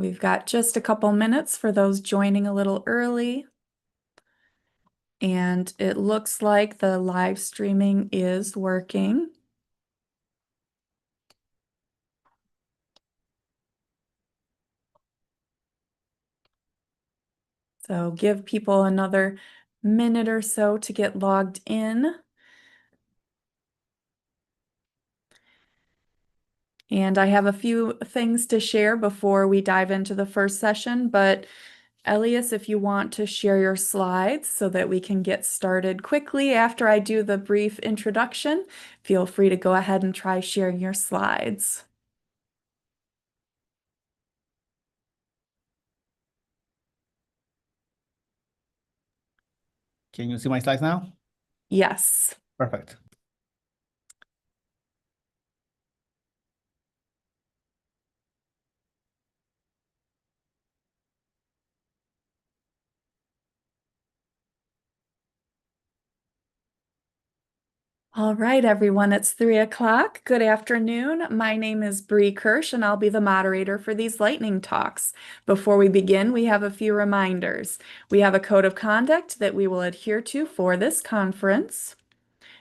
We've got just a couple minutes for those joining a little early. And it looks like the live streaming is working. So give people another minute or so to get logged in. And I have a few things to share before we dive into the first session, but Elias, if you want to share your slides so that we can get started quickly after I do the brief introduction, feel free to go ahead and try sharing your slides. Can you see my slides now? Yes. Perfect. All right, everyone, it's 3 o'clock. Good afternoon. My name is Bree Kirsch, and I'll be the moderator for these lightning talks. Before we begin, we have a few reminders. We have a code of conduct that we will adhere to for this conference,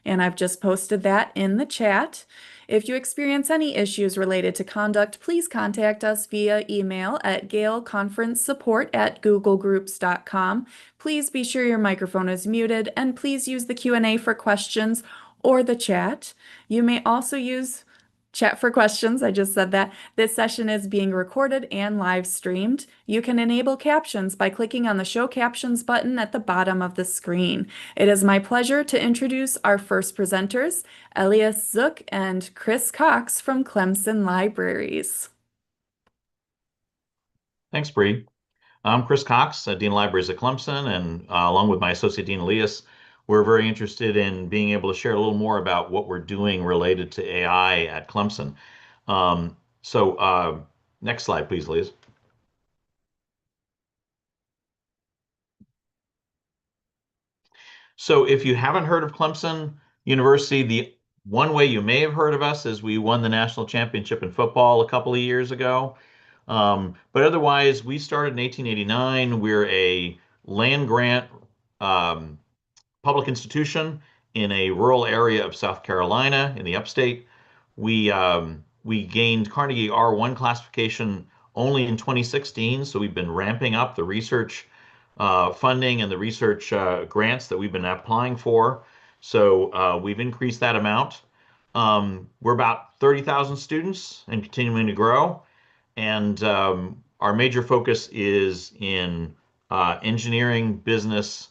and I've just posted that in the chat. If you experience any issues related to conduct, please contact us via email at galeconferencesupport@googlegroups.com. Please be sure your microphone is muted, and please use the Q&A for questions or the chat. You may also use chat for questions. I just said that. This session is being recorded and live streamed. You can enable captions by clicking on the Show Captions button at the bottom of the screen. It is my pleasure to introduce our first presenters, Elias Zook and Chris Cox from Clemson Libraries. Thanks, Bree. I'm Chris Cox, Dean of Libraries at Clemson, and along with my associate Dean Elias, we're very interested in being able to share a little more about what we're doing related to AI at Clemson. Next slide, please, Elias. So if you haven't heard of Clemson University, the one way you may have heard of us is we won the national championship in football a couple of years ago. But otherwise, we started in 1889. We're a land grant um, public institution in a rural area of South Carolina in the upstate. We gained Carnegie R1 classification only in 2016, so we've been ramping up the research funding and the research grants that we've been applying for. So we've increased that amount. We're about 30,000 students and continuing to grow. And our major focus is in engineering, business,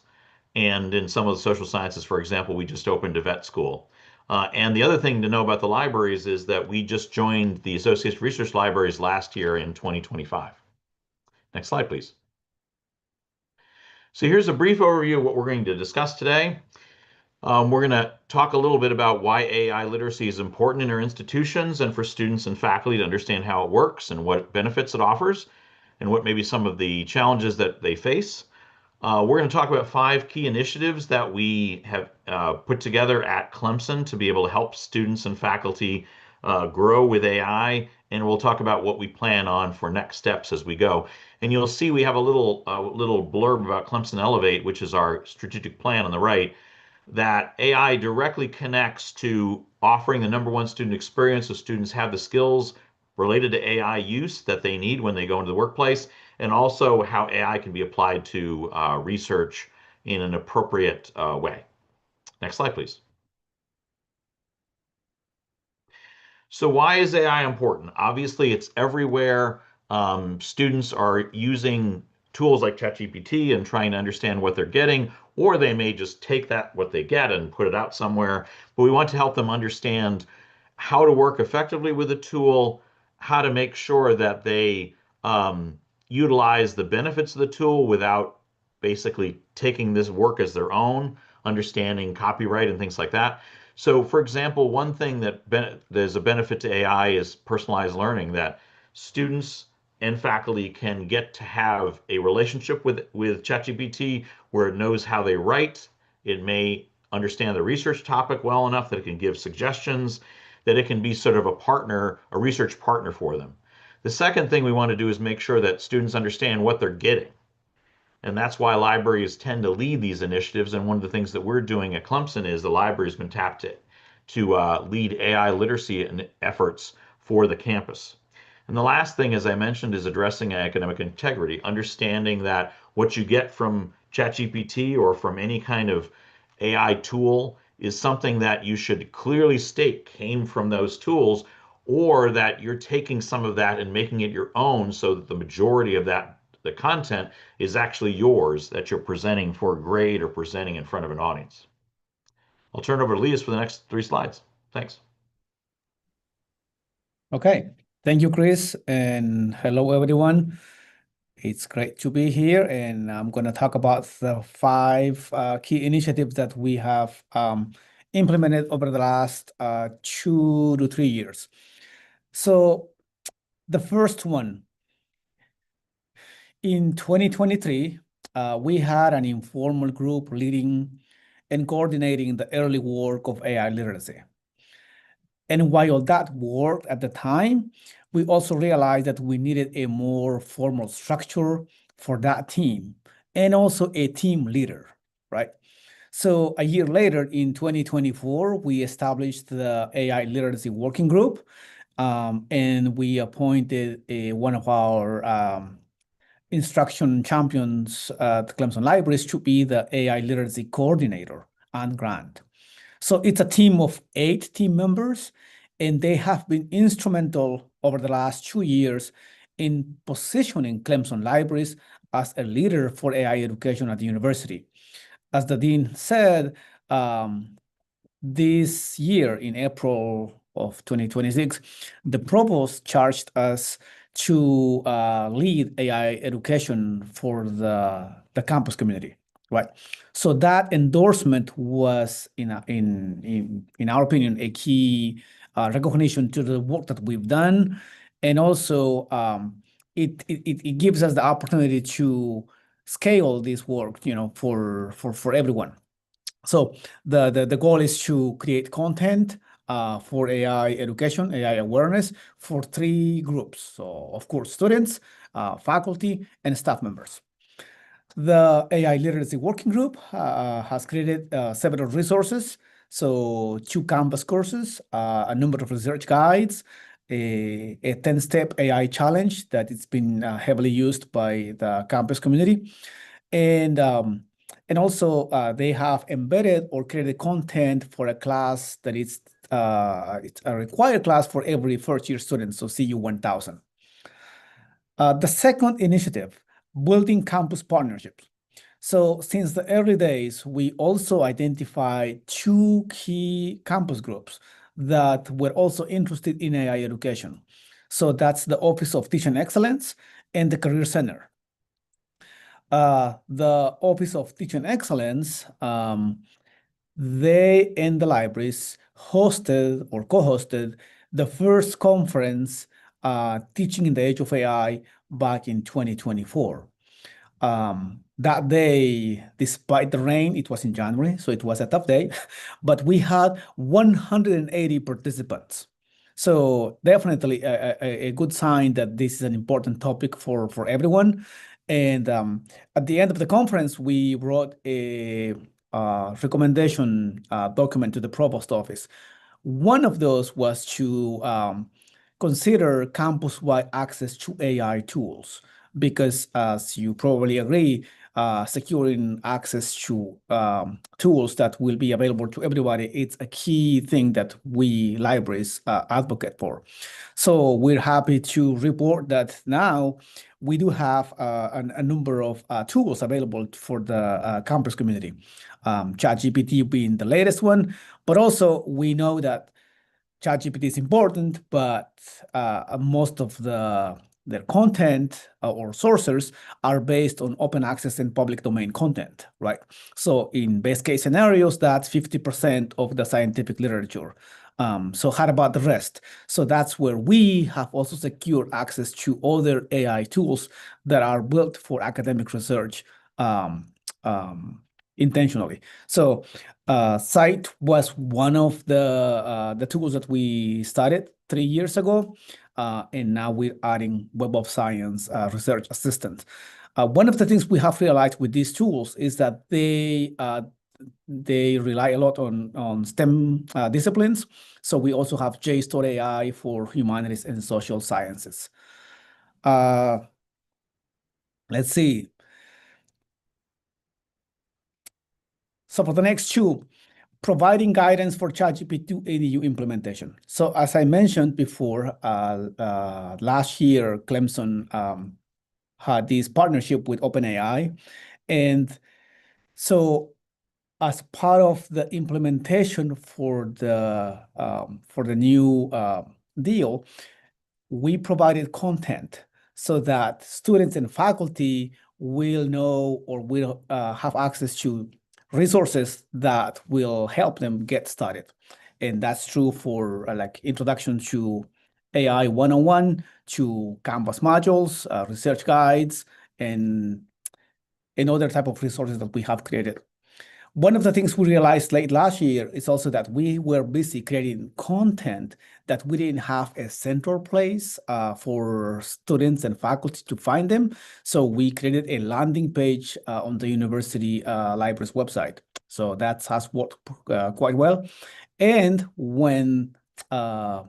and in some of the social sciences. For example, we just opened a vet school. And the other thing to know about the libraries is that we just joined the Associated Research Libraries last year in 2025. Next slide, please. So here's a brief overview of what we're going to discuss today. We're going to talk a little bit about why AI literacy is important in our institutions and for students and faculty to understand how it works and what benefits it offers and what may be some of the challenges that they face. We're going to talk about 5 key initiatives that we have put together at Clemson to be able to help students and faculty grow with AI, and we'll talk about what we plan on for next steps as we go. And you'll see we have a little blurb about Clemson Elevate, which is our strategic plan on the right, that AI directly connects to offering the #1 student experience so students have the skills related to AI use that they need when they go into the workplace, and also how AI can be applied to research in an appropriate way. Next slide, please. So why is AI important? Obviously, it's everywhere. Students are using tools like ChatGPT and trying to understand what they're getting, or they may just take what they get and put it out somewhere. But we want to help them understand how to work effectively with the tool, how to make sure that they utilize the benefits of the tool without basically taking this work as their own, understanding copyright and things like that. So, for example, one thing that there's a benefit to AI is personalized learning, that students and faculty can get to have a relationship with ChatGPT where it knows how they write. It may understand the research topic well enough that it can give suggestions, that it can be sort of a partner, a research partner for them. The second thing we want to do is make sure that students understand what they're getting. And that's why libraries tend to lead these initiatives. And one of the things that we're doing at Clemson is the library has been tapped to lead AI literacy and efforts for the campus. And the last thing, as I mentioned, is addressing academic integrity, understanding that what you get from ChatGPT or from any kind of AI tool is something that you should clearly state came from those tools, or that you're taking some of that and making it your own so that the majority of that the content is actually yours that you're presenting for a grade or presenting in front of an audience. I'll turn it over to Leas for the next 3 slides. Thanks. Okay, thank you, Chris, and hello, everyone. It's great to be here, and I'm going to talk about the 5 key initiatives that we have implemented over the last 2 to 3 years. So the first one, in 2023, we had an informal group leading and coordinating the early work of AI literacy. And while that worked at the time, we also realized that we needed a more formal structure for that team and also a team leader, right? So a year later, in 2024, we established the AI Literacy Working Group, and we appointed one of our instruction champions at Clemson Libraries to be the AI Literacy Coordinator and Grant. So it's a team of 8 team members, and they have been instrumental over the last 2 years in positioning Clemson Libraries as a leader for AI education at the university. As the dean said, this year in April of 2026, the provost charged us to lead AI education for the campus community, right? So that endorsement was, in our opinion, a key recognition to the work that we've done, and also it gives us the opportunity to scale this work, for everyone. So the goal is to create content for AI education, AI awareness for 3 groups. So of course, students, faculty, and staff members. The AI Literacy Working Group has created several resources. So 2 campus courses, a number of research guides, a 10-step AI challenge that it's been heavily used by the campus community. And also they have embedded or created content for a class that it's a required class for every first-year student, so CU 1000. The second initiative, building campus partnerships. So since the early days, we also identified 2 key campus groups that were also interested in AI education. So that's the Office of Teaching Excellence and the Career Center. The Office of Teaching Excellence, they and the libraries hosted or co-hosted the first conference, Teaching in the Age of AI, back in 2024. That day, despite the rain, it was in January, so it was a tough day, but we had 180 participants. So definitely a good sign that this is an important topic for everyone. And at the end of the conference, we wrote a recommendation document to the provost office. One of those was to consider campus-wide access to AI tools, because as you probably agree, securing access to tools that will be available to everybody, it's a key thing that we libraries advocate for. So we're happy to report that now we do have a number of tools available for the campus community. ChatGPT being the latest one, but also we know that ChatGPT is important, but most of their content or sources are based on open access and public domain content, right? So in best case scenarios, that's 50% of the scientific literature. So how about the rest? So that's where we have also secured access to other AI tools that are built for academic research intentionally. So Site was one of the tools that we started 3 years ago. and now we're adding Web of Science research assistant. One of the things we have realized with these tools is that they rely a lot on STEM disciplines. So we also have JSTOR AI for humanities and social sciences. Let's see. So for the next two, providing guidance for ChatGPT ADU implementation. So as I mentioned before, last year, Clemson had this partnership with OpenAI. And so as part of the implementation for the new deal, we provided content so that students and faculty will know or will have access to resources that will help them get started. And that's true for like introduction to AI 101, to Canvas modules, research guides, and other type of resources that we have created. One of the things we realized late last year is also that we were busy creating content that we didn't have a central place for students and faculty to find them. So we created a landing page on the university library's website. So that has worked quite well. And when the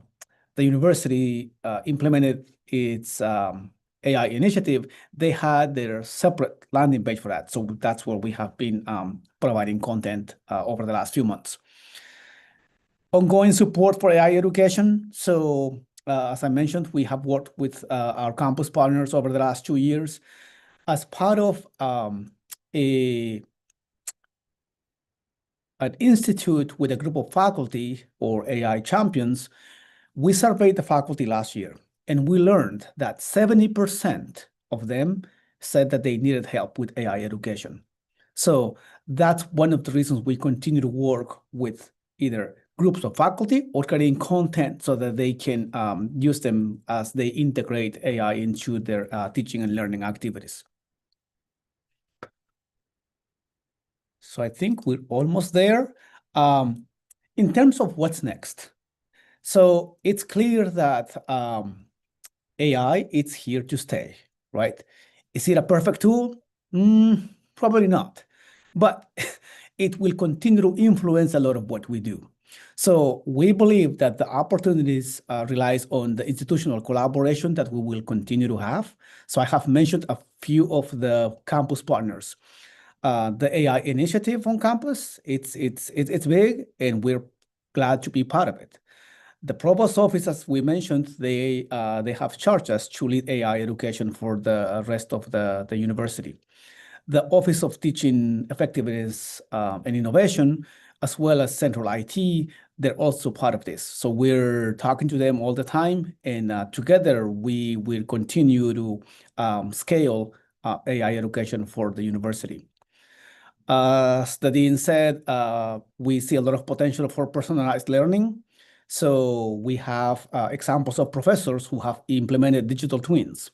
university implemented its AI initiative, they had their separate landing page for that. So that's where we have been providing content over the last few months. Ongoing support for AI education. So as I mentioned, we have worked with our campus partners over the last 2 years. As part of an institute with a group of faculty or AI champions, we surveyed the faculty last year. And we learned that 70% of them said that they needed help with AI education. So that's one of the reasons we continue to work with either groups of faculty or creating content so that they can use them as they integrate AI into their teaching and learning activities. So I think we're almost there. In terms of what's next, so it's clear that AI, it's here to stay, right? Is it a perfect tool? Probably not, but it will continue to influence a lot of what we do. So we believe that the opportunities relies on the institutional collaboration that we will continue to have. So I have mentioned a few of the campus partners. The AI initiative on campus, it's big, and we're glad to be part of it. The provost office, as we mentioned, they have charged us to lead AI education for the rest of the university. The Office of Teaching Effectiveness and Innovation, as well as Central IT, they're also part of this. So we're talking to them all the time, and together we will continue to scale AI education for the university. As the dean said, we see a lot of potential for personalized learning. So we have examples of professors who have implemented digital twins.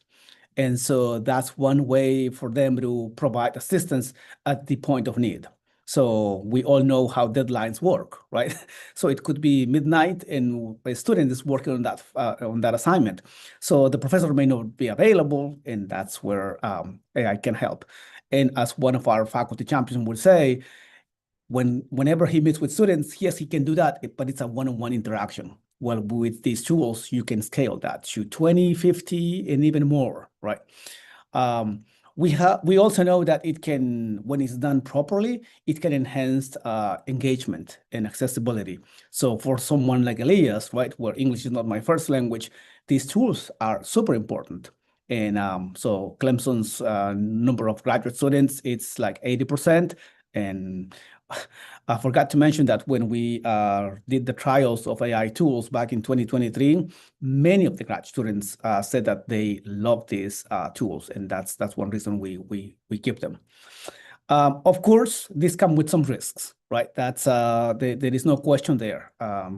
And so that's one way for them to provide assistance at the point of need. So we all know how deadlines work, right? So it could be midnight and a student is working on that assignment. So the professor may not be available, and that's where AI can help. And as one of our faculty champions would say, whenever he meets with students, yes, he can do that, but it's a one-on-one interaction. Well, with these tools, you can scale that to 20, 50, and even more, right? We also know that it can, when it's done properly, it can enhance engagement and accessibility. So for someone like Elias, right, where English is not my first language, these tools are super important. And so Clemson's number of graduate students, it's like 80%. And I forgot to mention that when we did the trials of AI tools back in 2023, many of the grad students said that they love these tools, and that's one reason we keep them. Of course, this comes with some risks, right? That's there is no question there.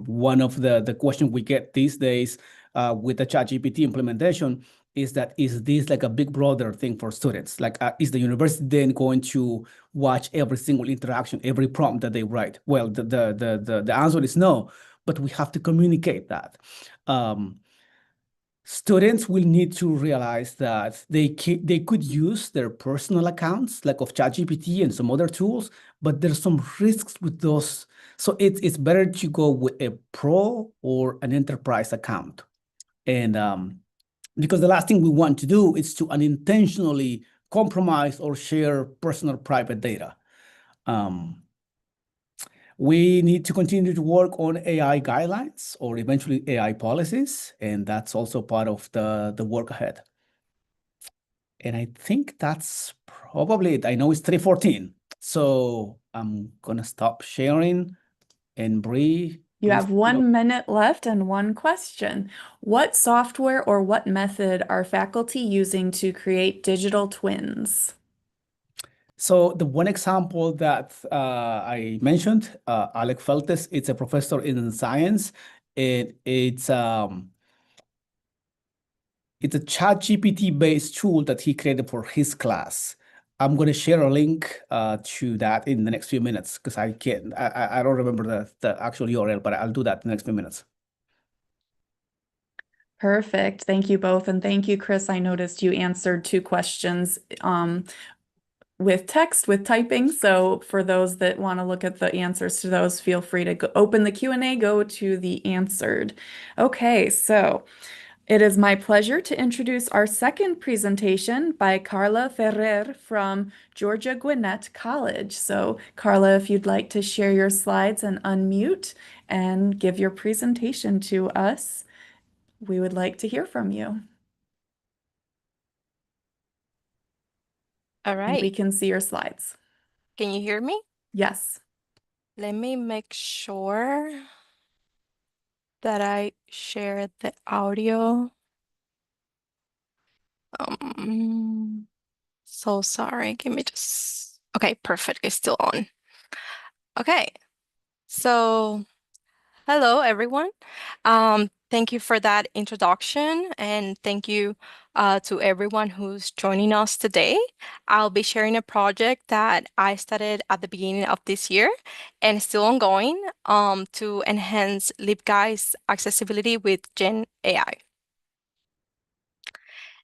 One of the questions we get these days with the ChatGPT implementation is this like a big brother thing for students? Like, is the university then going to watch every single interaction, every prompt that they write? Well, the answer is no, but we have to communicate that. students will need to realize that they could use their personal accounts, like of ChatGPT and some other tools, but there's some risks with those. So it's better to go with a pro or an enterprise account. And because the last thing we want to do is to unintentionally compromise or share personal private data. We need to continue to work on AI guidelines or eventually AI policies, and that's also part of the work ahead. And I think that's probably it. I know it's 3:14, so I'm gonna stop sharing. And Bree, You please. have 1 minute left and one question. What software or what method are faculty using to create digital twins? So the one example that I mentioned, Alec Feltes, it's a professor in science. It's a ChatGPT based tool that he created for his class. I'm going to share a link to that in the next few minutes because I don't remember the actual URL, but I'll do that in the next few minutes. Perfect. Thank you both. And thank you, Chris. I noticed you answered 2 questions with text, with typing. So for those that want to look at the answers to those, feel free to open the Q&A, go to the answered. Okay, so it is my pleasure to introduce our second presentation by Carla Ferrer from Georgia Gwinnett College. So Carla, if you'd like to share your slides and unmute and give your presentation to us, we would like to hear from you. All And we right. can see your slides. Can you hear me? Yes. Let me make sure that I share the audio. So sorry. Give me just. Okay, perfect. It's still on. Okay. So, hello, everyone. Thank you for that introduction, and thank you to everyone who's joining us today. I'll be sharing a project that I started at the beginning of this year and is still ongoing to enhance LibGuide's accessibility with Gen AI.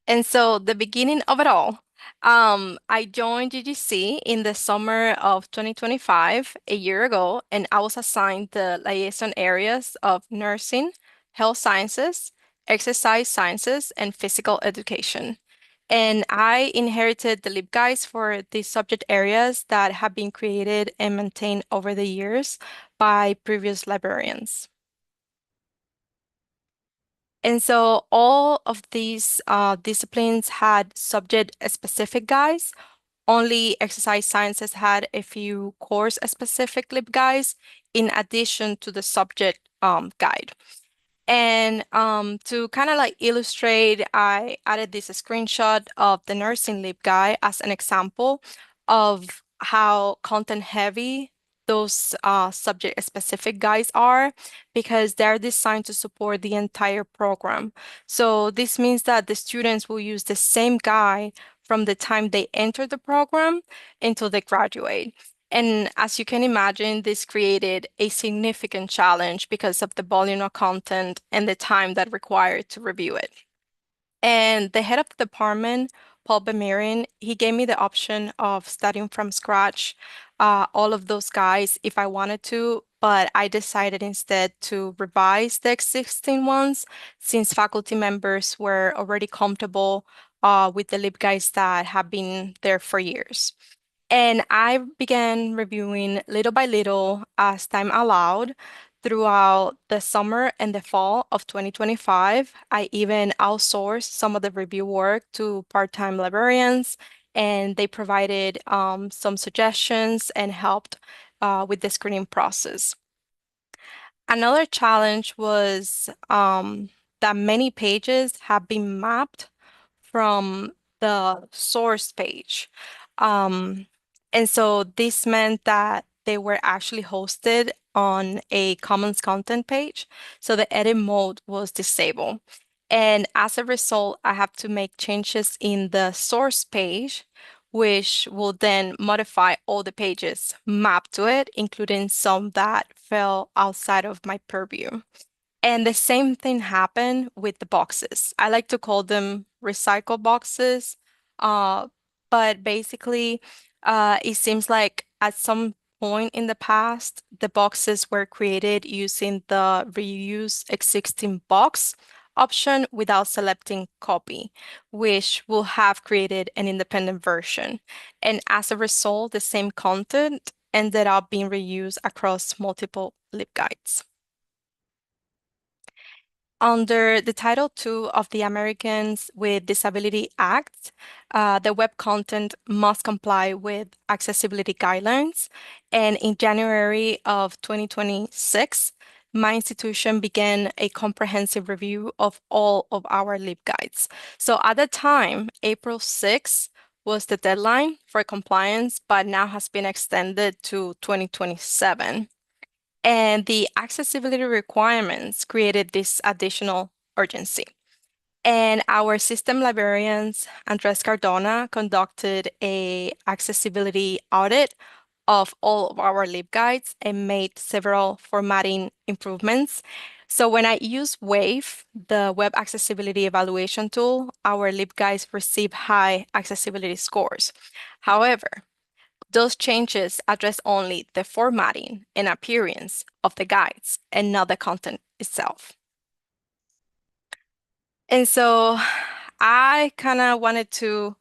And so the beginning of it all, I joined GGC in the summer of 2025, a year ago, and I was assigned the liaison areas of nursing, health sciences, exercise sciences, and physical education. And I inherited the LibGuides for these subject areas that have been created and maintained over the years by previous librarians. And so all of these disciplines had subject-specific guides. Only exercise sciences had a few course-specific LibGuides in addition to the subject guide. And to kind of like illustrate, I added this screenshot of the nursing LibGuide as an example of how content heavy those subject-specific guides are because they're designed to support the entire program. So this means that the students will use the same guide from the time they enter the program until they graduate. And as you can imagine, this created a significant challenge because of the volume of content and the time that required to review it. And the head of the department, Paul Bemirin, he gave me the option of studying from scratch all of those guys if I wanted to, but I decided instead to revise the existing ones since faculty members were already comfortable with the LibGuides that have been there for years. And I began reviewing little by little as time allowed throughout the summer and the fall of 2025. I even outsourced some of the review work to part-time librarians, and they provided some suggestions and helped with the screening process. Another challenge was that many pages have been mapped from the source page. And so this meant that they were actually hosted on a Commons content page. So the edit mode was disabled. And as a result, I have to make changes in the source page, which will then modify all the pages mapped to it, including some that fell outside of my purview. And the same thing happened with the boxes. I like to call them recycle boxes. Uh, but basically, it seems like at some point in the past, the boxes were created using the reuse existing box option without selecting copy, which will have created an independent version. And as a result, the same content ended up being reused across multiple LibGuides. Under the Title II of the Americans with Disability Act, the web content must comply with accessibility guidelines. And in January of 2026, my institution began a comprehensive review of all of our LibGuides. So at the time, April 6th was the deadline for compliance, but now has been extended to 2027. And the accessibility requirements created this additional urgency. And our system librarians, Andres Cardona, conducted a accessibility audit of all of our LibGuides and made several formatting improvements. So when I use WAVE, the web accessibility evaluation tool, our LibGuides receive high accessibility scores. However, those changes address only the formatting and appearance of the guides and not the content itself. And so I kind of wanted to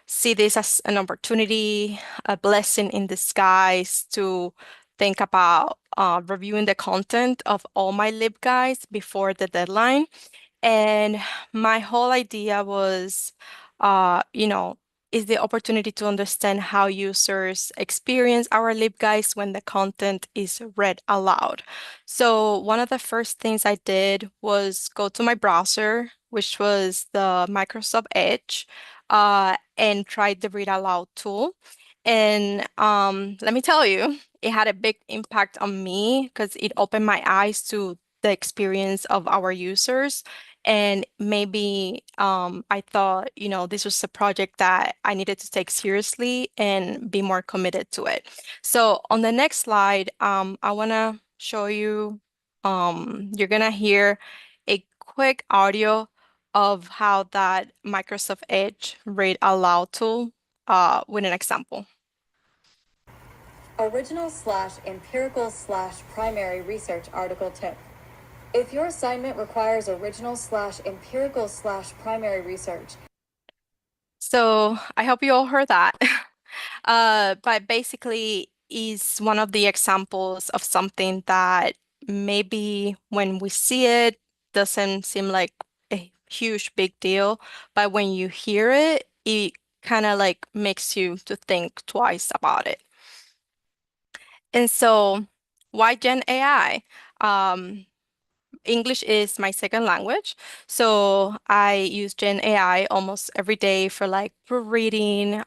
see this as an opportunity, a blessing in disguise to think about reviewing the content of all my LibGuides before the deadline. And my whole idea was, is the opportunity to understand how users experience our LibGuides when the content is read aloud. So one of the first things I did was go to my browser, which was the Microsoft Edge, and tried the read aloud tool. And let me tell you, it had a big impact on me because it opened my eyes to the experience of our users. And maybe I thought, this was a project that I needed to take seriously and be more committed to it. So on the next slide, I want to show you, you're going to hear a quick audio of how that Microsoft Edge read aloud tool with an example. Original/empirical/primary research article tip. If your assignment requires original/empirical/primary research. So I hope you all heard that. But basically is one of the examples of something that maybe when we see it doesn't seem like a huge big deal, but when you hear it, it kind of like makes you to think twice about it. And so why Gen AI? English is my second language, so I use Gen AI almost every day for like proofreading,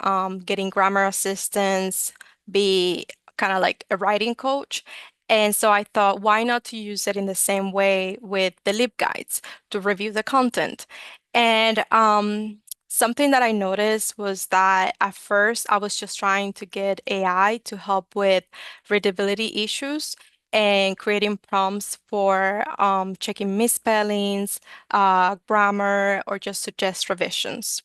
getting grammar assistance, be kind of like a writing coach. And so I thought, why not to use it in the same way with the LibGuides to review the content? And something that I noticed was that at first I was just trying to get AI to help with readability issues and creating prompts for checking misspellings, grammar, or just suggest revisions.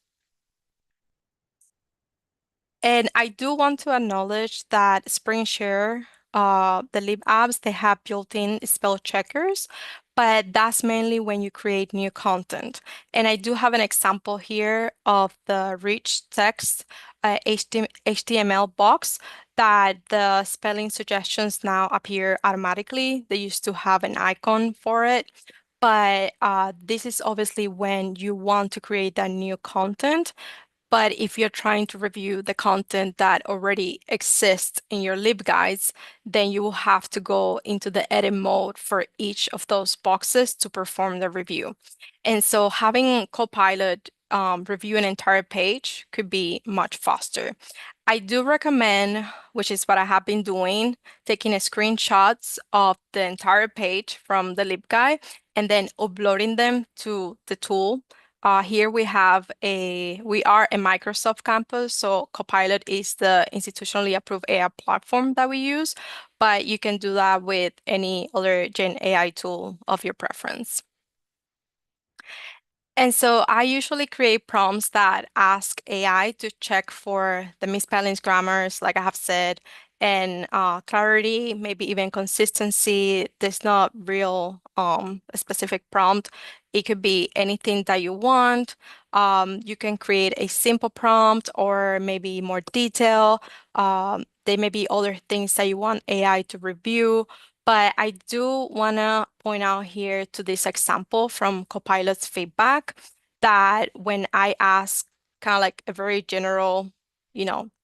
And I do want to acknowledge that SpringShare, the lib apps, they have built-in spell checkers, but that's mainly when you create new content. And I do have an example here of the rich text HTML box that the spelling suggestions now appear automatically. They used to have an icon for it. But this is obviously when you want to create that new content. But if you're trying to review the content that already exists in your LibGuides, then you will have to go into the edit mode for each of those boxes to perform the review. And so having Copilot review an entire page could be much faster. I do recommend, which is what I have been doing, taking screenshots of the entire page from the LibGuide and then uploading them to the tool. Here we are a Microsoft campus, so Copilot is the institutionally approved AI platform that we use. but you can do that with any other GenAI tool of your preference. And so I usually create prompts that ask AI to check for the misspellings, grammars, like I have said, and clarity, maybe even consistency. There's not real a specific prompt. It could be anything that you want. You can create a simple prompt or maybe more detail. There may be other things that you want AI to review. But I do want to point out here to this example from Copilot's feedback that when I ask kind of like a very general,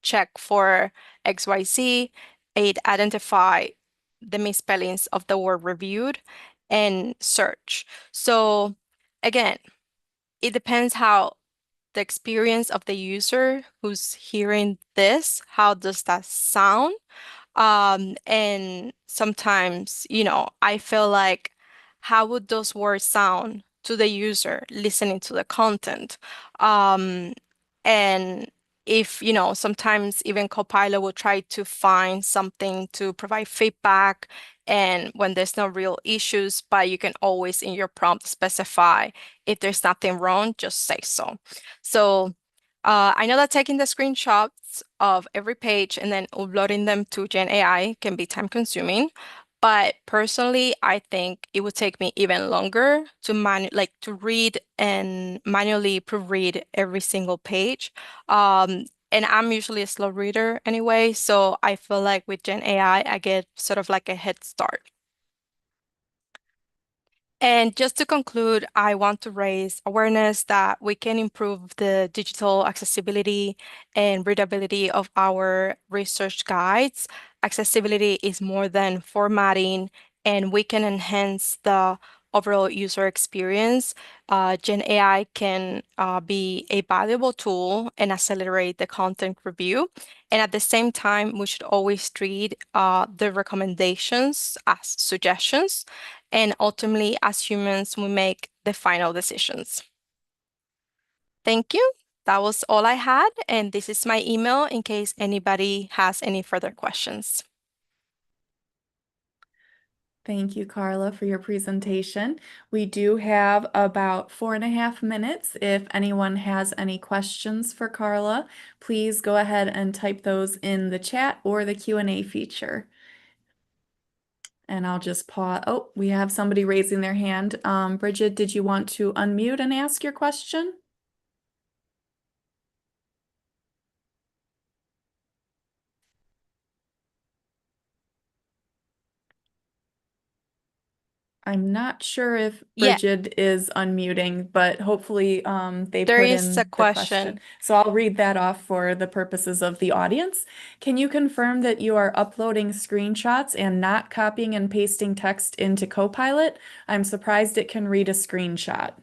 check for XYZ, it identify the misspellings of the word reviewed and search. So again, it depends how the experience of the user who's hearing this, how does that sound? And sometimes, I feel like how would those words sound to the user listening to the content? Um, and if, sometimes even Copilot will try to find something to provide feedback and when there's no real issues, but you can always in your prompt specify if there's nothing wrong, just say so. So I know that taking the screenshots of every page and then uploading them to GenAI can be time consuming, but personally, I think it would take me even longer to read and manually proofread every single page. And I'm usually a slow reader anyway, so I feel like with GenAI, I get sort of like a head start. And just to conclude, I want to raise awareness that we can improve the digital accessibility and readability of our research guides. Accessibility is more than formatting, and we can enhance the overall user experience. Gen AI can be a valuable tool and accelerate the content review. And at the same time, we should always treat the recommendations as suggestions. And ultimately, as humans, we make the final decisions. Thank you. That was all I had. And this is my email in case anybody has any further questions. Thank you, Carla, for your presentation. We do have about 4.5 minutes. If anyone has any questions for Carla, please go ahead and type those in the chat or the Q&A feature. And I'll just pause. Oh, we have somebody raising their hand. Bridget, did you want to unmute and ask your question? I'm not sure if Yeah. Bridget is unmuting, but hopefully they There put is in a the question. So I'll read that off for the purposes of the audience. Can you confirm that you are uploading screenshots and not copying and pasting text into Copilot? I'm surprised it can read a screenshot.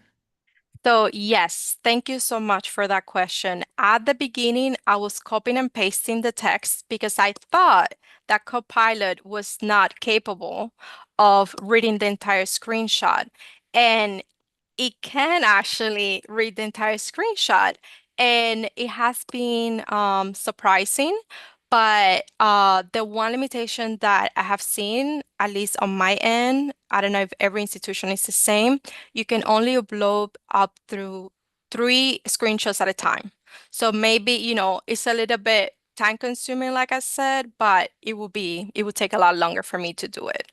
So yes, thank you so much for that question. At the beginning, I was copying and pasting the text because I thought that Copilot was not capable of reading the entire screenshot. And it can actually read the entire screenshot. And it has been surprising. But the one limitation that I have seen, at least on my end, I don't know if every institution is the same, you can only upload up through 3 screenshots at a time. So maybe, it's a little bit time consuming, like I said, but it would take a lot longer for me to do it.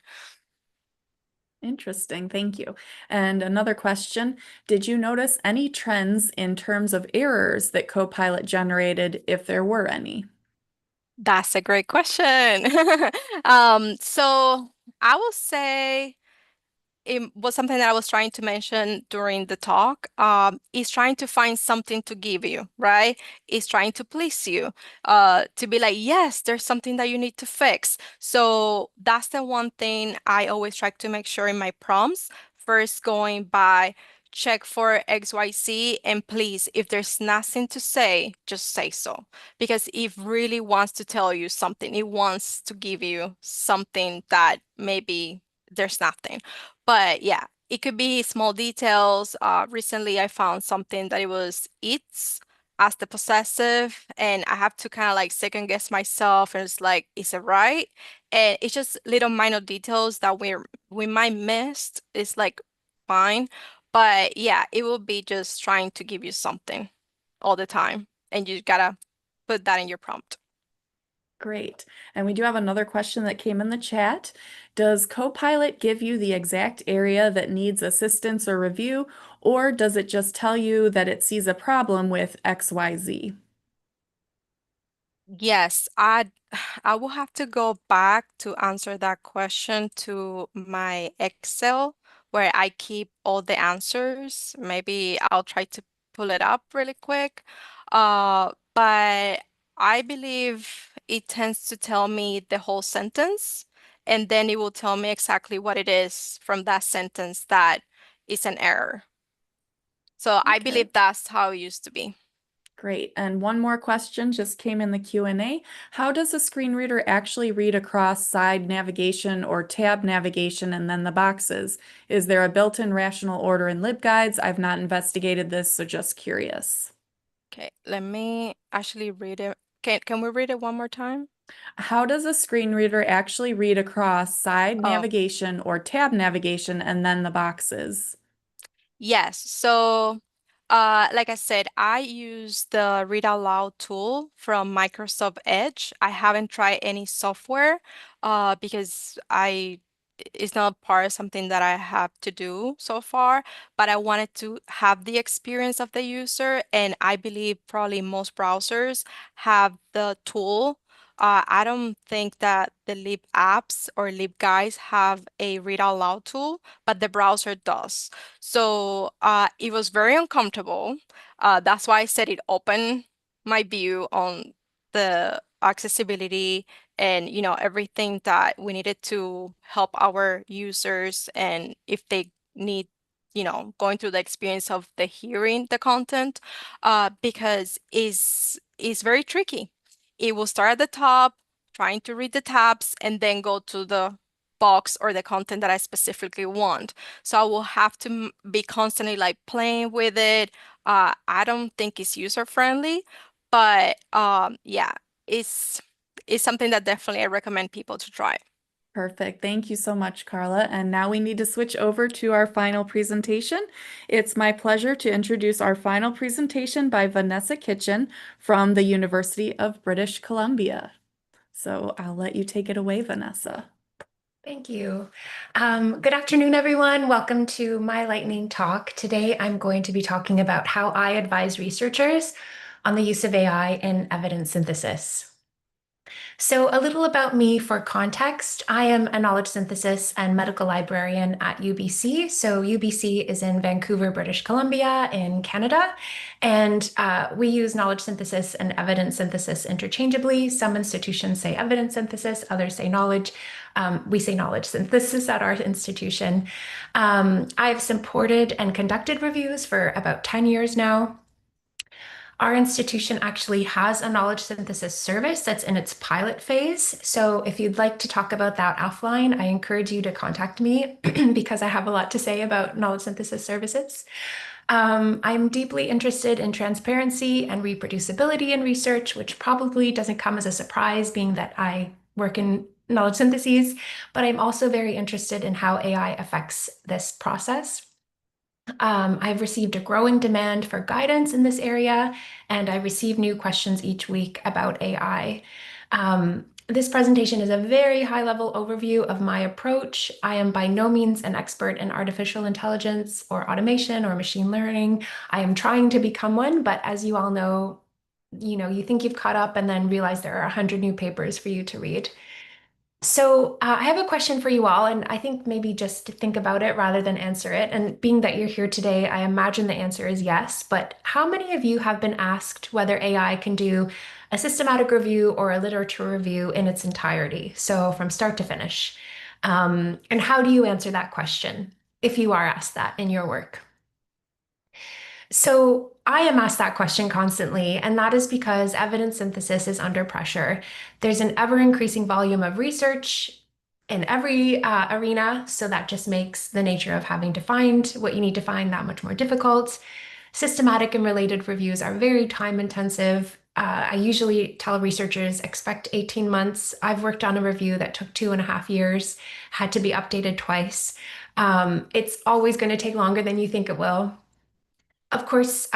Interesting, thank you. And another question, did you notice any trends in terms of errors that Copilot generated, if there were any? That's a great question. So I will say it was something that I was trying to mention during the talk. Is trying to find something to give you, right? Is trying to please you, to be like, yes, there's something that you need to fix. So that's the one thing I always try to make sure in my prompts. First, going by check for XYZ, and please, if there's nothing to say, just say so. Because it really wants to tell you something. It wants to give you something that maybe there's nothing. But yeah, it could be small details. Recently, I found something that it was it's as the possessive, and I have to kind of like second guess myself, and it's like, is it right? And it's just little minor details that we might miss. It's like fine. But yeah, it will be just trying to give you something all the time. And you gotta put that in your prompt. Great. And we do have another question that came in the chat. Does Copilot give you the exact area that needs assistance or review, or does it just tell you that it sees a problem with XYZ? Yes, I will have to go back to answer that question to my Excel where I keep all the answers. Maybe I'll try to pull it up really quick. But I believe it tends to tell me the whole sentence, and then it will tell me exactly what it is from that sentence that is an error. So I Okay. believe that's how it used to be. Great. And one more question just came in the Q&A. How does a screen reader actually read across side navigation or tab navigation and then the boxes? Is there a built-in rational order in libguides? I've not investigated this, so just curious. Okay, let me actually read it. Can we read it one more time? How does a screen reader actually read across side Oh. navigation or tab navigation and then the boxes? Yes. So, like I said, I use the Read Out Loud tool from Microsoft Edge. I haven't tried any software, because it's not part of something that I have to do so far, but I wanted to have the experience of the user, and I believe probably most browsers have the tool. I don't think that the lib apps or lib guides have a Read Out Loud tool, but the browser does. So it was very uncomfortable. That's why I said it opened my view on the accessibility and everything that we needed to help our users, and if they need going through the experience of the hearing the content, because is very tricky. It will start at the top, trying to read the tabs, and then go to the box or the content that I specifically want. So I will have to be constantly like playing with it. I don't think it's user friendly, but yeah, it's it's something that definitely I recommend people to try. Perfect. Thank you so much, Carla. And now we need to switch over to our final presentation. It's my pleasure to introduce our final presentation by Vanessa Kitchen from the University of British Columbia. So I'll let you take it away, Vanessa. Thank you. Good afternoon, everyone. Welcome to my lightning talk. Today, I'm going to be talking about how I advise researchers on the use of AI in evidence synthesis. So a little about me for context. I am a knowledge synthesis and medical librarian at UBC. So UBC is in Vancouver, British Columbia in Canada. And we use knowledge synthesis and evidence synthesis interchangeably. Some institutions say evidence synthesis, others say knowledge. We say knowledge synthesis at our institution. I've supported and conducted reviews for about 10 years now. Our institution actually has a knowledge synthesis service that's in its pilot phase. So if you'd like to talk about that offline, I encourage you to contact me because I have a lot to say about knowledge synthesis services. I'm deeply interested in transparency and reproducibility in research, which probably doesn't come as a surprise, being that I work in knowledge syntheses, but I'm also very interested in how AI affects this process. I've received a growing demand for guidance in this area, and I receive new questions each week about AI. This presentation is a very high-level overview of my approach. I am by no means an expert in artificial intelligence or automation or machine learning. I am trying to become one, but as you all know, you think you've caught up and then realize there are 100 new papers for you to read. So I have a question for you all, and I think maybe just to think about it rather than answer it. And being that you're here today, I imagine the answer is yes. But how many of you have been asked whether AI can do a systematic review or a literature review in its entirety? So from start to finish. And how do you answer that question if you are asked that in your work? So I am asked that question constantly, and that is because evidence synthesis is under pressure. There's an ever-increasing volume of research in every arena, so that just makes the nature of having to find what you need to find that much more difficult. Systematic and related reviews are very time-intensive, I usually tell researchers expect 18 months. I've worked on a review that took 2.5 years, had to be updated twice. It's always going to take longer than you think it will. Of course,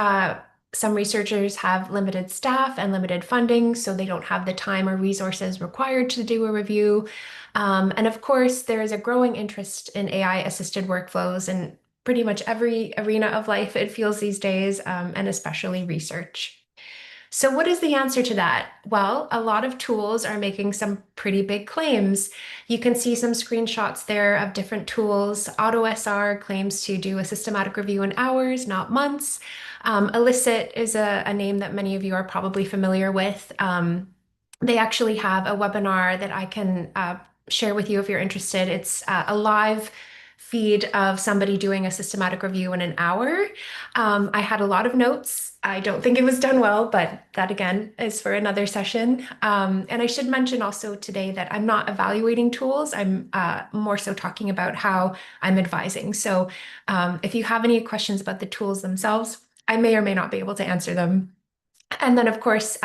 some researchers have limited staff and limited funding, so they don't have the time or resources required to do a review. And of course, there is a growing interest in AI-assisted workflows in pretty much every arena of life, it feels these days, and especially research. So, what is the answer to that? Well, a lot of tools are making some pretty big claims. You can see some screenshots there of different tools. AutoSR claims to do a systematic review in hours, not months. Elicit is a name that many of you are probably familiar with. They actually have a webinar that I can share with you if you're interested. It's a live feed of somebody doing a systematic review in an hour. I had a lot of notes. I don't think it was done well, but that again is for another session. And I should mention also today that I'm not evaluating tools. I'm more so talking about how I'm advising. So if you have any questions about the tools themselves, I may or may not be able to answer them. And then, of course,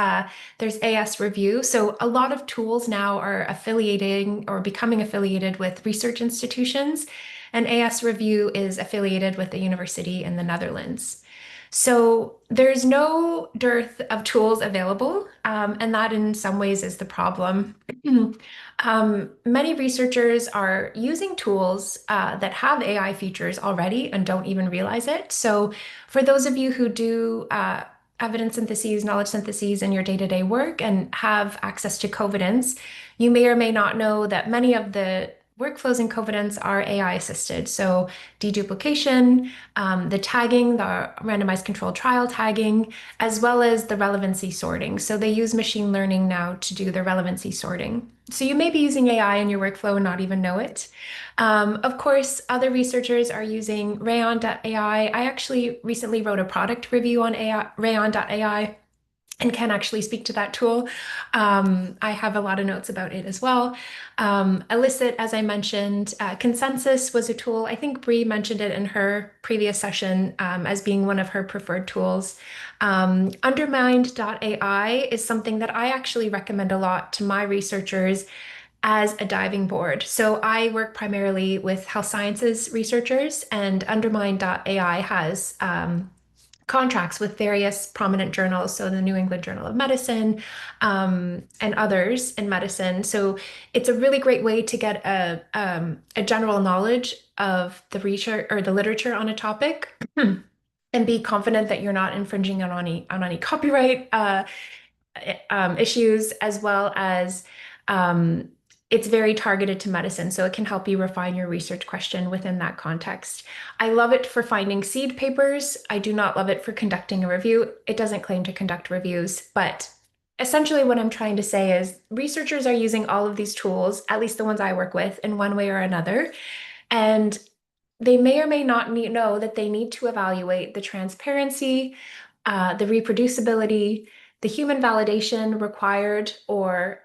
there's AS Review. So a lot of tools now are affiliating or becoming affiliated with research institutions, and AS Review is affiliated with a university in the Netherlands. So there's no dearth of tools available, and that in some ways is the problem. Many researchers are using tools that have AI features already and don't even realize it. So for those of you who do evidence syntheses, knowledge syntheses in your day-to-day work and have access to Covidence, you may or may not know that many of the workflows in Covidence are AI assisted. So deduplication, the tagging, the randomized controlled trial tagging, as well as the relevancy sorting. So they use machine learning now to do the relevancy sorting. So you may be using AI in your workflow and not even know it. Of course, other researchers are using Rayon.ai. I actually recently wrote a product review on Rayon.ai and can actually speak to that tool. I have a lot of notes about it as well. Elicit, as I mentioned, Consensus was a tool. I think Bree mentioned it in her previous session as being one of her preferred tools. Undermined.ai is something that I actually recommend a lot to my researchers as a diving board. So I work primarily with health sciences researchers, and Undermined.ai has contracts with various prominent journals, so the New England Journal of Medicine and others in medicine. So it's a really great way to get a general knowledge of the research or the literature on a topic and be confident that you're not infringing on any copyright issues, as well as it's very targeted to medicine, so it can help you refine your research question within that context. I love it for finding seed papers. I do not love it for conducting a review. It doesn't claim to conduct reviews, but essentially what I'm trying to say is researchers are using all of these tools, at least the ones I work with, in one way or another, and they may or may not know that they need to evaluate the transparency, the reproducibility, the human validation required or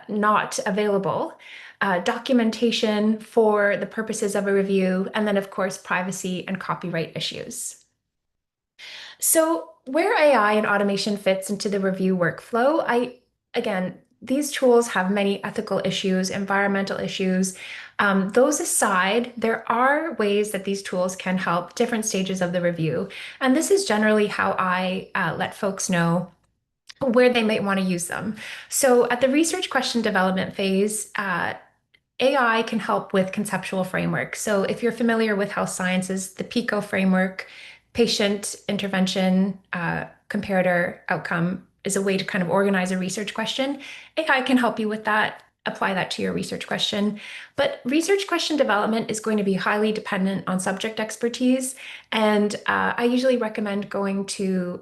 not available, documentation for the purposes of a review, and then, of course, privacy and copyright issues. So where AI and automation fits into the review workflow, again, these tools have many ethical issues, environmental issues. Those aside, there are ways that these tools can help different stages of the review. And this is generally how I let folks know where they might want to use them. So at the research question development phase, AI can help with conceptual framework. So if you're familiar with health sciences, the PICO framework, patient intervention, comparator outcome, is a way to kind of organize a research question. AI can help you with that, apply that to your research question. But research question development is going to be highly dependent on subject expertise. And I usually recommend going to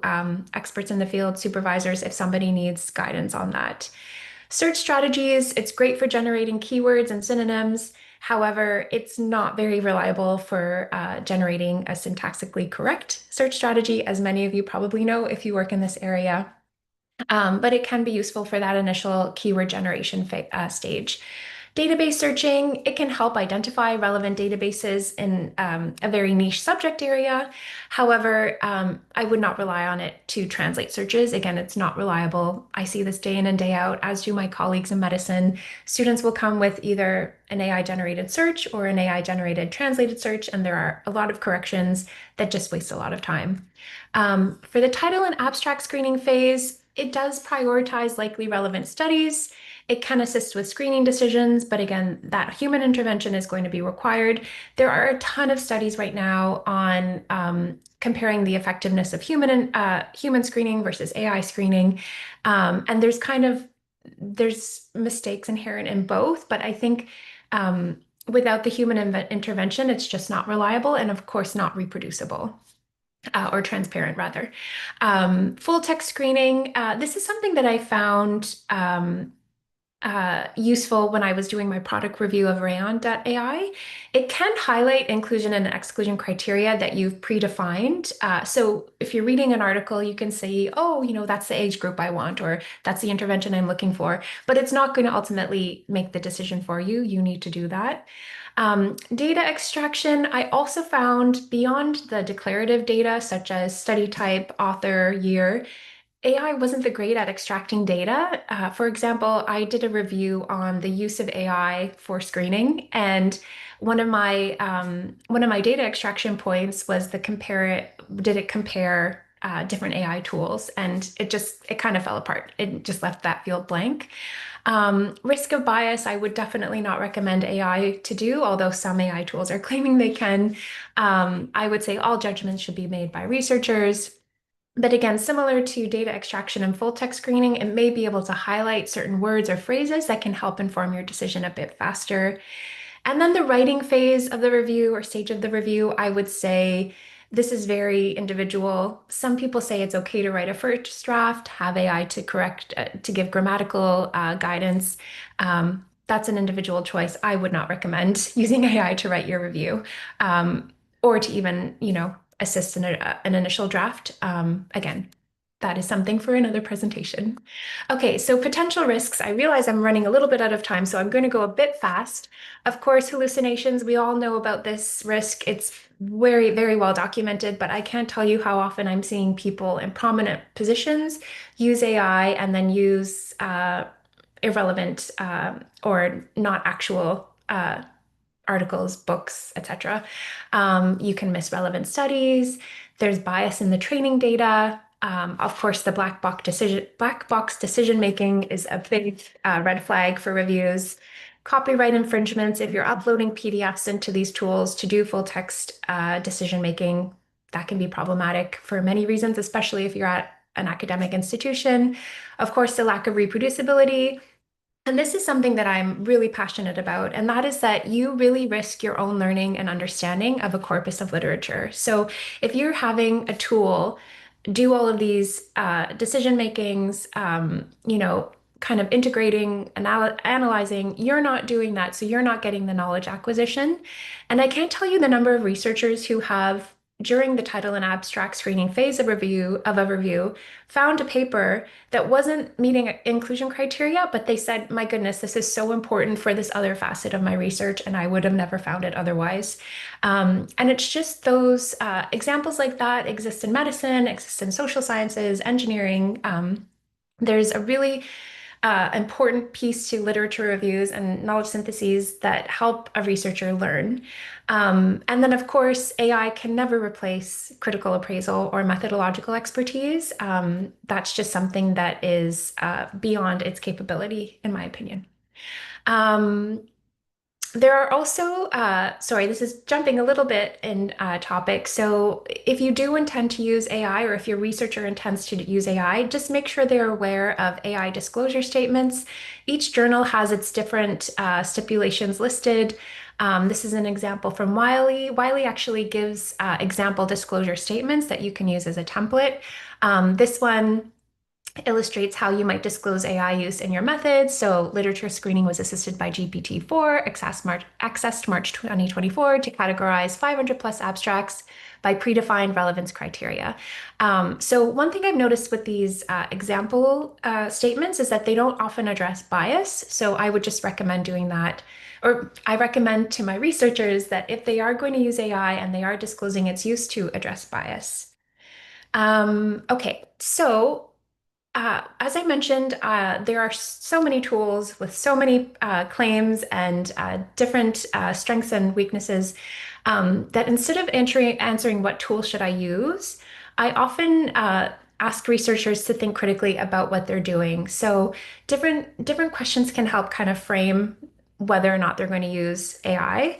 experts in the field, supervisors, if somebody needs guidance on that. Search strategies, it's great for generating keywords and synonyms. However, it's not very reliable for generating a syntactically correct search strategy, as many of you probably know if you work in this area. But it can be useful for that initial keyword generation stage. Database searching, it can help identify relevant databases in a very niche subject area. However, I would not rely on it to translate searches. Again, it's not reliable. I see this day in and day out, as do my colleagues in medicine. Students will come with either an AI-generated search or an AI-generated translated search, and there are a lot of corrections that just waste a lot of time. For the title and abstract screening phase, it does prioritize likely relevant studies. It can assist with screening decisions, but again, that human intervention is going to be required. There are a ton of studies right now on comparing the effectiveness of human screening versus AI screening. And there's mistakes inherent in both, but I think without the human intervention, it's just not reliable and of course not reproducible. Or transparent rather. Full text screening, this is something that I found useful when I was doing my product review of Rayon.ai. It can highlight inclusion and exclusion criteria that you've predefined. So if you're reading an article, you can say, oh, that's the age group I want, or that's the intervention I'm looking for, but it's not going to ultimately make the decision for you. You need to do that. Data extraction, I also found beyond the declarative data, such as study type, author, year, AI wasn't that great at extracting data. For example, I did a review on the use of AI for screening, and one of my data extraction points was did it compare different AI tools, and it kind of fell apart. It just left that field blank. Risk of bias, I would definitely not recommend AI to do, although some AI tools are claiming they can. I would say all judgments should be made by researchers. But again, similar to data extraction and full text screening, it may be able to highlight certain words or phrases that can help inform your decision a bit faster. And then the writing phase of the review or stage of the review, I would say this is very individual. Some people say it's okay to write a first draft, have AI to give grammatical guidance. That's an individual choice. I would not recommend using AI to write your review, or to even, assist in an initial draft. Again, that is something for another presentation. Okay, so potential risks. I realize I'm running a little bit out of time, so I'm going to go a bit fast. Of course, hallucinations, we all know about this risk. It's very, very well documented, but I can't tell you how often I'm seeing people in prominent positions use AI and then use irrelevant or not actual articles, books, etc. You can miss relevant studies. There's bias in the training data. Of course, the black box decision making is a big red flag for reviews. Copyright infringements, if you're uploading PDFs into these tools to do full text decision making, that can be problematic for many reasons, especially if you're at an academic institution. Of course, the lack of reproducibility. And this is something that I'm really passionate about, and that is that you really risk your own learning and understanding of a corpus of literature. So if you're having a tool do all of these decision makings, kind of integrating, analyzing, you're not doing that. So you're not getting the knowledge acquisition. And I can't tell you the number of researchers who have, during the title and abstract screening phase of a review, found a paper that wasn't meeting inclusion criteria, but they said, my goodness, this is so important for this other facet of my research, and I would have never found it otherwise. And it's just those examples like that exist in medicine, exist in social sciences, engineering. There's a really important piece to literature reviews and knowledge syntheses that help a researcher learn. And then, of course, AI can never replace critical appraisal or methodological expertise. That's just something that is beyond its capability, in my opinion. There are also, sorry, this is jumping a little bit in topic. So if you do intend to use AI, or if your researcher intends to use AI, just make sure they're aware of AI disclosure statements. Each journal has its different stipulations listed. This is an example from Wiley. Wiley actually gives example disclosure statements that you can use as a template. This one illustrates how you might disclose AI use in your methods. So literature screening was assisted by GPT-4, accessed March 2024 to categorize 500 plus abstracts by predefined relevance criteria. So one thing I've noticed with these example statements is that they don't often address bias. So I would just recommend doing that. Or I recommend to my researchers that if they are going to use AI and they are disclosing its use, to address bias. Okay, so as I mentioned, there are so many tools with so many claims and different strengths and weaknesses that instead of answering what tool should I use, I often ask researchers to think critically about what they're doing. So different questions can help kind of frame whether or not they're going to use AI.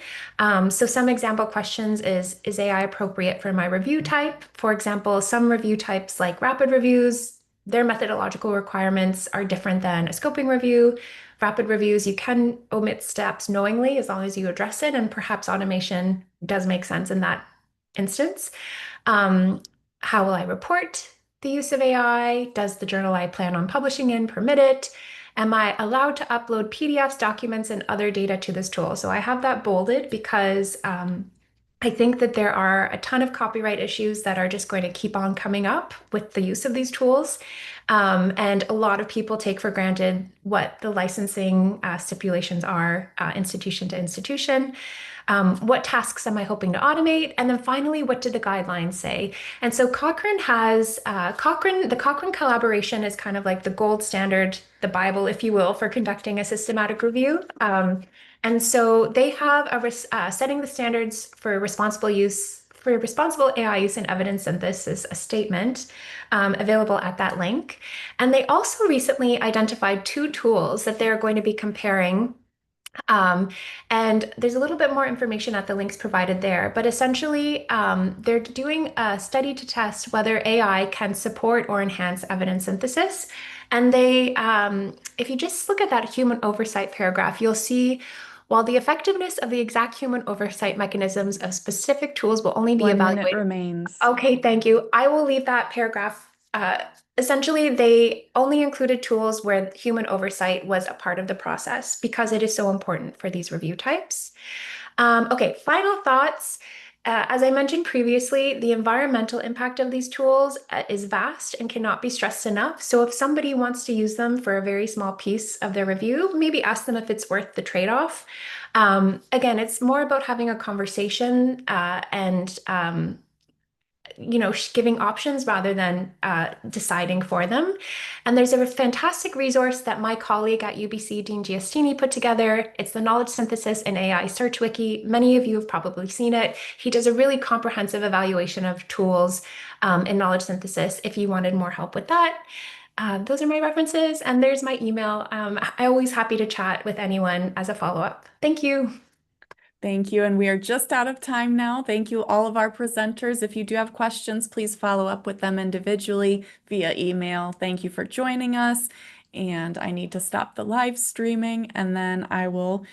So some example questions is AI appropriate for my review type? For example, some review types like rapid reviews, their methodological requirements are different than a scoping review. Rapid reviews, you can omit steps knowingly as long as you address it, and perhaps automation does make sense in that instance. How will I report the use of AI? Does the journal I plan on publishing in permit it? Am I allowed to upload PDFs, documents, and other data to this tool? So I have that bolded because I think that there are a ton of copyright issues that are just going to keep on coming up with the use of these tools. And a lot of people take for granted what the licensing stipulations are, institution to institution. What tasks am I hoping to automate? And then finally, what do the guidelines say? And so Cochrane has, the Cochrane collaboration is kind of like the gold standard, the Bible, if you will, for conducting a systematic review. And so they have setting the standards for responsible AI use in evidence synthesis, a statement available at that link. And they also recently identified 2 tools that they're going to be comparing. And there's a little bit more information at the links provided there, but essentially they're doing a study to test whether AI can support or enhance evidence synthesis. And they, if you just look at that human oversight paragraph, you'll see while the effectiveness of the exact human oversight mechanisms of specific tools will only be 1 minute evaluated. remains. Okay, thank you. I will leave that paragraph. Essentially, they only included tools where human oversight was a part of the process because it is so important for these review types. Okay, final thoughts. As I mentioned previously, the environmental impact of these tools is vast and cannot be stressed enough. So if somebody wants to use them for a very small piece of their review, maybe ask them if it's worth the trade-off. Again, it's more about having a conversation and giving options rather than deciding for them. And there's a fantastic resource that my colleague at UBC, Dean Giustini, put together. It's the Knowledge Synthesis and AI Search Wiki. Many of you have probably seen it. He does a really comprehensive evaluation of tools in knowledge synthesis if you wanted more help with that. Those are my references, and there's my email. I'm always happy to chat with anyone as a follow-up. Thank you. Thank you. And we are just out of time now. Thank you, all of our presenters. If you do have questions, please follow up with them individually via email. Thank you for joining us. And I need to stop the live streaming, and then I will